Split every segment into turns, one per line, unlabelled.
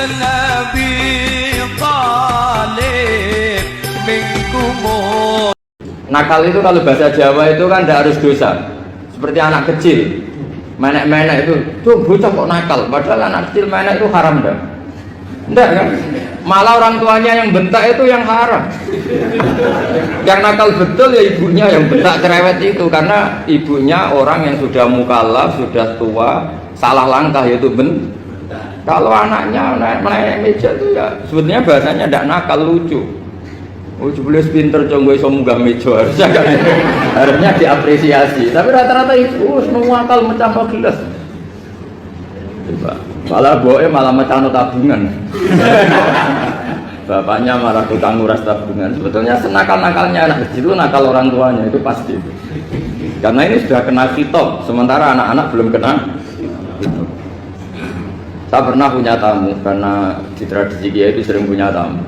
ibn Abi Thalib minkum.
Nakal itu kalau bahasa Jawa itu kan tidak harus dosa. Seperti anak kecil, menek-menek itu, tuh bocah kok nakal. Padahal anak kecil menek itu haram dah. Enggak kan? Malah orang tuanya yang bentak itu yang haram. Yang nakal betul ya ibunya yang bentak cerewet itu, karena ibunya orang yang sudah mukallaf, sudah tua, salah langkah yaitu Kalau anaknya naik meja itu ya sebetulnya bahasanya tidak nakal, lucu. Oh, jebule pinter conggo iso munggah meja, harusnya diapresiasi. Tapi rata-rata itu semua akal mecah gelas. Coba, malah boe malah mecah tabungan. Bapaknya malah tukang nguras tabungan. Sebetulnya senakal-nakalnya anak kecil itu nakal orang tuanya, itu pasti. Karena ini sudah kena khitab, sementara anak-anak belum kena. Saya pernah punya tamu, karena di tradisi Kiai itu sering punya tamu.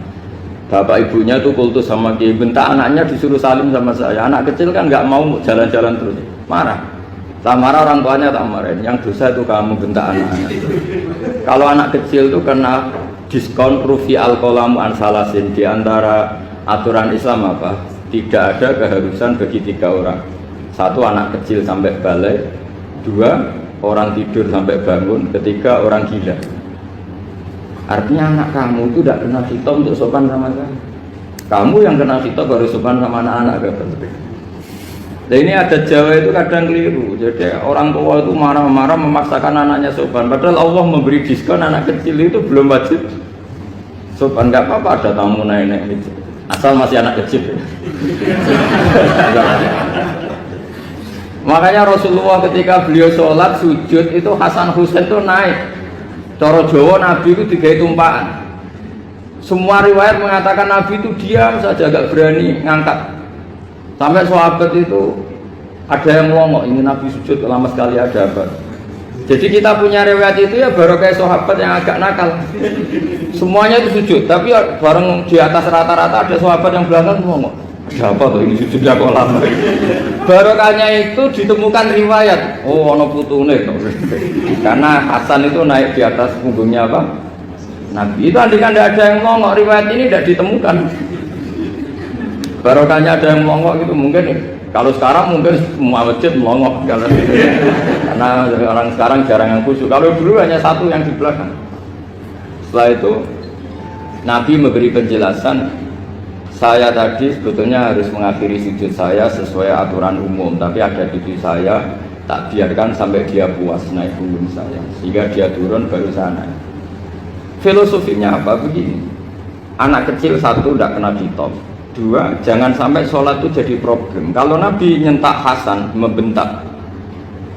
Bapak ibunya tuh kultus sama Kiai, bentak anaknya disuruh salim sama saya. Anak kecil kan nggak mau jalan-jalan terus, marah. Tak marah orang tuanya tak marahin. Yang dosa itu kamu bentak anak-anak. Kalau anak kecil tuh kena diskon rufi al-qalamu an salasin. Di antara aturan Islam apa? Tidak ada keharusan bagi 3 orang. 1 anak kecil sampai balik, 2 orang tidur sampai bangun, 3 orang gila. Artinya anak kamu itu tidak kena khitab untuk sopan sama kamu. Kamu yang kena khitab baru sopan sama anak-anak. Nah ini ada Jawa itu kadang keliru. Jadi orang tua itu marah-marah memaksakan anaknya sopan. Padahal Allah memberi diskon anak kecil itu belum wajib sopan. Nggak apa-apa ada tamu naik-naik itu, asal masih anak kecil. Makanya Rasulullah ketika beliau sholat sujud itu Hasan Husain itu naik. Cara Jawa Nabi itu digawe tumpakan. Semua riwayat mengatakan Nabi itu diam saja, gak berani ngangkat. Sampai sahabat itu ada yang ngomong, ini Nabi sujud lama sekali ada apa. Jadi kita punya riwayat itu ya baru kayak sahabat yang agak nakal. Semuanya itu sujud, tapi bareng di atas rata-rata ada sahabat yang belakang ngomong, ada apa tuh ini sujudnya kok lama. Barokahnya itu ditemukan riwayat, oh ono putune. Karena Hasan itu naik di atas punggungnya apa? Nabi. Itu andai kan tidak ada yang ngomong, riwayat ini tidak ditemukan. Barokahnya ada yang melongok gitu mungkin. Kalau sekarang mungkin semua masjid melongok karena orang sekarang jarang yang khusyuk. Kalau dulu hanya 1 yang di belakang. Setelah itu Nabi memberi penjelasan, saya tadi sebetulnya harus mengakhiri sujud saya sesuai aturan umum, tapi ada cucu saya tak biarkan sampai dia puas naik punggung saya, sehingga dia turun baru saya naik. Filosofinya apa? Begini, anak kecil 1 tidak kena ditop, 2 jangan sampai sholat itu jadi problem. Kalau Nabi nyentak Hasan, membentak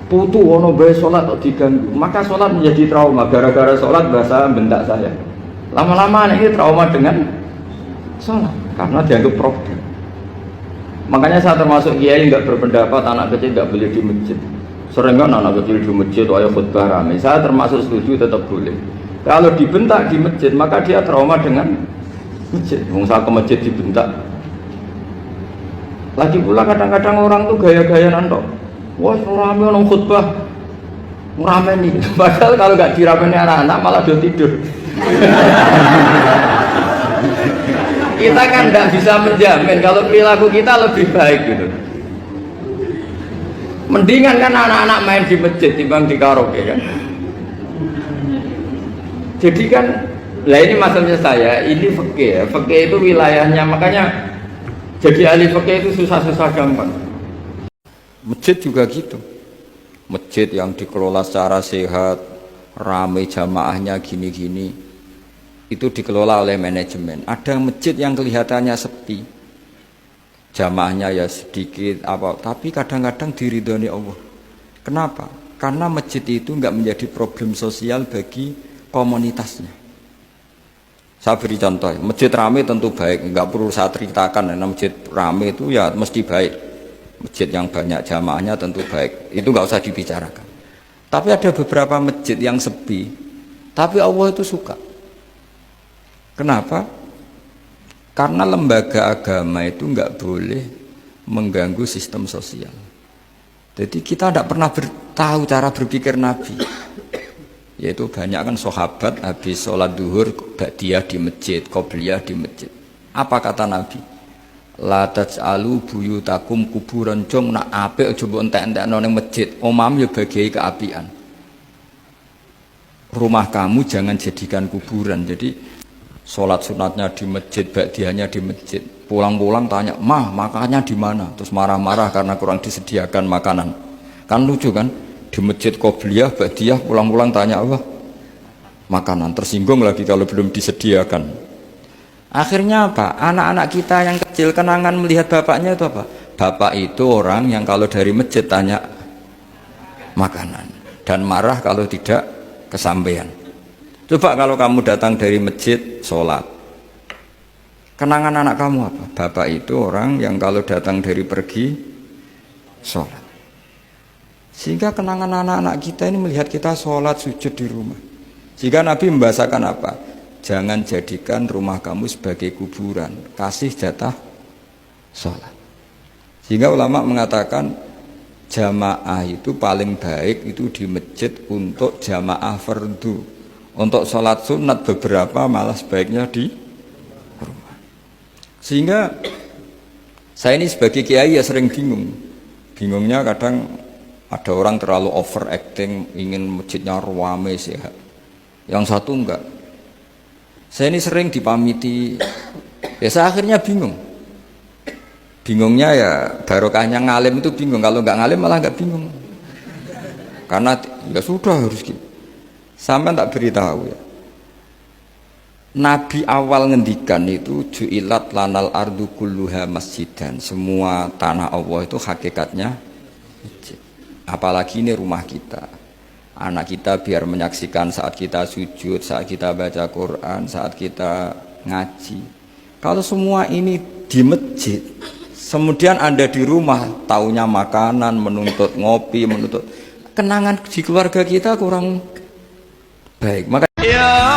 putu ono bae sholat kok diganggu, maka sholat menjadi trauma. Gara-gara sholat bahasa bentak saya, lama-lama anak ini trauma dengan sholat karena dianggap problem. Makanya saya termasuk kiai nggak berpendapat anak kecil nggak boleh di masjid. Sering kan anak kecil di masjid ayo khutbah rame. Saya termasuk setuju tetap boleh. Kalau dibentak di masjid maka dia trauma dengan masjid. Saya ke masjid dibentak. Lagi pula kadang-kadang orang tuh gaya-gaya nantok. Wah rame orang khutbah rame nih. Padahal kalau nggak diramein anak-anak malah dia tidur. Kita kan tidak bisa menjamin kalau perilaku kita lebih baik gitu. Mendingan kan anak-anak main di masjid timbang di karaoke kan. Jadi kan, lah ini masalahnya saya, ini fikih ya. Fikih itu wilayahnya, makanya jadi ahli fikih itu susah-susah gampang. Masjid juga gitu. Masjid yang dikelola secara sehat, ramai jamaahnya gini-gini, itu dikelola oleh manajemen. Ada masjid yang kelihatannya sepi, jamaahnya ya sedikit apa, tapi kadang-kadang diridhoni Allah. Kenapa? Karena masjid itu enggak menjadi problem sosial bagi komunitasnya. Saya beri contoh, masjid ramai tentu baik, enggak perlu saya ceritakan. Karena masjid ramai itu ya mesti baik. Masjid yang banyak jamaahnya tentu baik, itu enggak usah dibicarakan. Tapi ada beberapa masjid yang sepi, tapi Allah itu suka. Kenapa? Karena lembaga agama itu enggak boleh mengganggu sistem sosial. Jadi kita tidak pernah tahu cara berpikir Nabi. Yaitu banyak kan sahabat habis sholat duhur ba'diyah di masjid, qobliyah di masjid. Apa kata Nabi? La taj'alu buyutakum kuburan, jong nak apik aja mbok entek-entekno ning masjid. Omam ya bagiai keapian. Rumah kamu jangan jadikan kuburan. Jadi sholat sunatnya di masjid, ba'diyahnya di masjid. Pulang-pulang tanya, "Mah, makannya di mana?" Terus marah-marah karena kurang disediakan makanan. Kan lucu kan? Di masjid qobliyah, ba'diyah, pulang-pulang tanya Allah makanan, tersinggung lagi kalau belum disediakan. Akhirnya apa? Anak-anak kita yang kecil kenangan melihat bapaknya itu apa? Bapak itu orang yang kalau dari masjid tanya makanan dan marah kalau tidak kesampaian. Coba kalau kamu datang dari masjid sholat, kenangan anak kamu apa? Bapak itu orang yang kalau datang dari pergi sholat. Sehingga kenangan anak-anak kita ini melihat kita sholat sujud di rumah. Sehingga Nabi membahasakan apa? Jangan jadikan rumah kamu sebagai kuburan, kasih jatah sholat. Sehingga ulama mengatakan jamaah itu paling baik itu di masjid untuk jamaah fardu. Untuk sholat sunat beberapa malah sebaiknya di rumah. Sehingga saya ini sebagai kiai ya sering bingung. Bingungnya kadang ada orang terlalu overacting, ingin masjidnya ruame sehat. Yang satu enggak. Saya ini sering dipamiti, ya saya akhirnya bingung. Bingungnya ya barokahnya ngalim itu bingung. Kalau enggak ngalim malah enggak bingung. Karena ya sudah harus gitu. Sampai tak beritahu ya. Nabi awal ngendikan itu ju'ilat lanal ardu kulluha masjidan. Semua tanah Allah itu hakikatnya masjid. Apalagi ini rumah kita, anak kita biar menyaksikan saat kita sujud, saat kita baca Quran, saat kita ngaji. Kalau semua ini di masjid, kemudian Anda di rumah taunya makanan, menuntut ngopi, menuntut kenangan di keluarga kita kurang baik. Maka
Ya